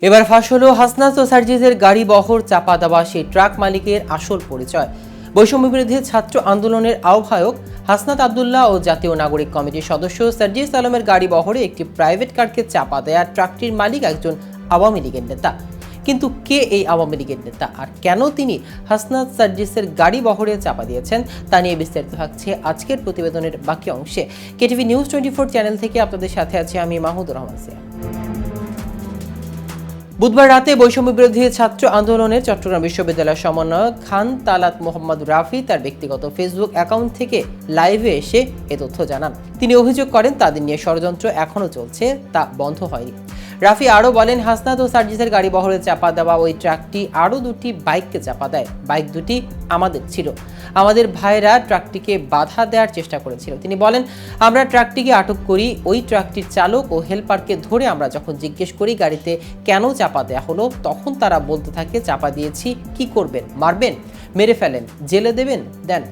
এবার ফাঁস হলো হাসনাত ও সার্জিসের গাড়ি বহর চাপা দেওয়া সেই ট্রাক মালিকের আসল পরিচয়। বৈষম্যবিরোধী ছাত্র আন্দোলনের আহ্বায়ক হাসনাত আবদুল্লাহ ও জাতীয় নাগরিক কমিটির সদস্য সার্জিস আলমের গাড়ি বহরে একটি প্রাইভেট কারকে চাপা দেয়া ট্রাকটির মালিক একজন আওয়ামী লীগের নেতা। কিন্তু কে এই আওয়ামী লীগের নেতা আর কেন তিনি হাসনাত সার্জিসের গাড়ি বহরে চাপা দিয়েছেন তা নিয়ে বিস্তারিত থাকছে আজকের প্রতিবেদনের বাকি অংশে। কেটিভি নিউজ 24 চ্যানেল থেকে আপনাদের সাথে আছি আমি মাহমুদুর রহমান সিয়া। বুধবার রাতে বৈষম্য বিরোধী ছাত্র আন্দোলনের চট্টগ্রাম বিশ্ববিদ্যালয়ের সমন্বয়ক খান তালাত মোহাম্মদ রাফি তার ব্যক্তিগত ফেসবুক অ্যাকাউন্ট থেকে লাইভে এসে এ তথ্য জানান। তিনি অভিযোগ করেন তাদের নিয়ে ষড়যন্ত্র এখনও চলছে, তা বন্ধ হয়নি। রাফি আরও বলেন, হাসনাত ও সার্জিসের গাড়ি বহরে চাপা দেওয়া ওই ট্রাকটি আরও দুটি বাইককে চাপা দেয়। বাইক দুটি আমাদের ছিল। আমাদের ভাইরা ট্রাকটিকে বাধা দেওয়ার চেষ্টা করেছিল। তিনি বলেন, আমরা ট্রাকটিকে আটক করি। ওই ট্রাকটির চালক ও হেলপারকে ধরে আমরা যখন জিজ্ঞেস করি গাড়িতে কেন চাপা দেওয়া হলো, তখন তারা বলতে থাকে চাপা দিয়েছি, কি করবেন, মারবেন, মেরে ফেলেন, জেলে দেন।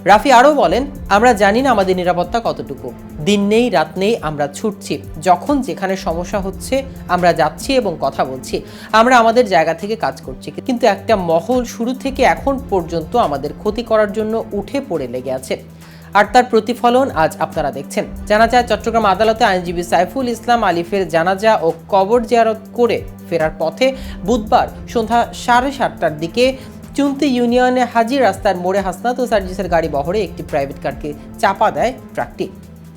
রাফি আরও বলেন, আমরা জানি না আমাদের নিরাপত্তা কতটুকু। দিন নেই রাত নেই আমরা ছুটছি। যখন যেখানে সমস্যা হচ্ছে আমরা যাচ্ছি এবং কথা বলছি। আমরা আমাদের জায়গা থেকে কাজ করছি, কিন্তু একটা মহল শুরু থেকে এখন পর্যন্ত আমাদের ক্ষতি করার জন্য উঠে পড়ে লেগে আছে। আর তার প্রতিফলন আজ আপনারা দেখছেন। জানা যায়, চট্টগ্রাম আদালতে আইনজীবী সাইফুল ইসলাম আলিফের জানাজা ও কবর জিয়ারত করে ফেরার পথে বুধবার সন্ধ্যা 7:30টার দিকে চুন্তি ইউনিয়নে হাজি রাস্তার মোড়ে হাসনাত ও সার্জিসের গাড়ি বহরে একটি প্রাইভেট কারকে চাপা দেয় ট্রাকটি।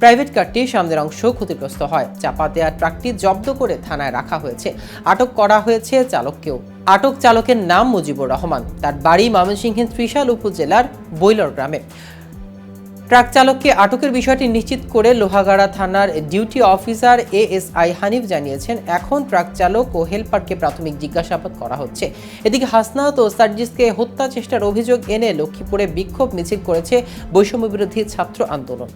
প্রাইভেট কারটির সামনের অংশ ক্ষতিগ্রস্ত হয়। চাপা দেওয়া ট্রাকটি জব্দ করে থানায় রাখা হয়েছে। আটক করা হয়েছে চালককেও। আটক চালকের নাম মুজিবুর রহমান। তার বাড়ি ময়মনসিংহের ত্রিশাল উপজেলার বৈলর গ্রামে। ট্রাক চালককে আটকের বিষয়টি নিশ্চিত করে লোহাগাড়া থানার ডিউটি অফিসার এএসআই হানিফ জানিয়েছেন, এখন ট্রাক চালক ও হেলপারকে প্রাথমিক জিজ্ঞাসাবাদ করা হচ্ছে। এদিকে হাসনাত ও সার্জিসকে হত্যা চেষ্টার অভিযোগ এনে লক্ষ্মীপুরে বিক্ষোভ মিছিল করেছে বৈষম্য বিরোধী ছাত্র আন্দোলন।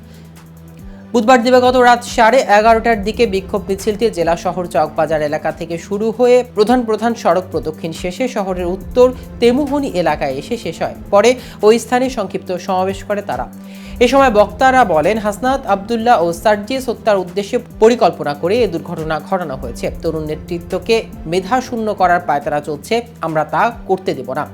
বুধবার দিবাগত রাত 11:30টার দিকে বিক্ষোভ মিছিলটি জেলা শহর চকবাজার এলাকা থেকে শুরু হয়ে প্রধান সড়ক প্রদক্ষিণ শেষে শহরের উত্তর তেমুহনী এলাকায় এসে শেষ হয়। পরে ওই স্থানে সংক্ষিপ্ত সমাবেশ করে তারা। এ সময় বক্তারা বলেন, হাসনাত আবদুল্লাহ ও সার্জিস হত্যার উদ্দেশ্যে পরিকল্পনা করে এই দুর্ঘটনা ঘটানো হয়েছে। তরুণ নেতৃত্বকে মেধাশূন্য করার পায়তারা চলছে, আমরা তা করতে দেব না।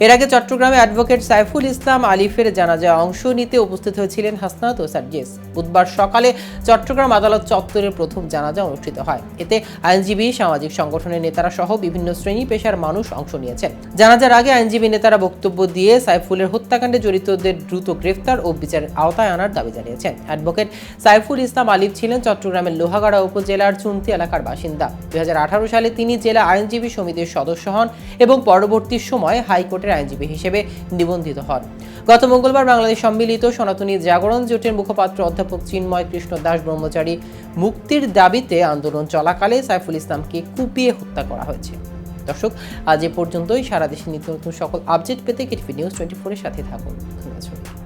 এর আগে চট্টগ্রামে অ্যাডভোকেট সাইফুল ইসলাম আলিফের জানাজায় অংশ নিতে উপস্থিত হয়েছিলেন হাসনাত ও সার্জিস। বুধবার সকালে চট্টগ্রাম আদালত চত্বরে প্রথম জানাজা অনুষ্ঠিত হয়। এতে আইনজীবী, সামাজিক সংগঠনের নেতারা সহ বিভিন্ন শ্রেণী পেশার মানুষ অংশ নিয়েছেন। জানাজার আগে আইনজীবী নেতারা বক্তব্য দিয়ে সাইফুলের হত্যাকাণ্ডে জড়িতদের দ্রুত গ্রেফতার ও বিচারের আওতায় আনার দাবি জানিয়েছেন। অ্যাডভোকেট সাইফুল ইসলাম আলিফ ছিলেন চট্টগ্রামের লোহাগাড়া উপজেলার চুন্তি এলাকার বাসিন্দা। 2018 সালে তিনি জেলা আইনজীবী সমিতির সদস্য হন এবং পরবর্তী সময়ে হাইকোর্টের আইনজীবী হিসেবে নিবন্ধিত হন। গত মঙ্গলবার বাংলাদেশ সম্মিলিত সনাতনী জাগরণ জোটের মুখপাত্র অধ্যাপক চিন্ময় কৃষ্ণ দাস ব্রহ্মচারী মুক্তির দাবিতে আন্দোলন চলাকালে সাইফুল ইসলামকে কুপিয়ে হত্যা করা হয়েছে। দর্শক, আজ এ পর্যন্তই। সারা দেশে নিত্য নতুন সকল আপডেট পেতে কেটিভি নিউজ 24 এর সাথে থাকুন। ধন্যবাদ।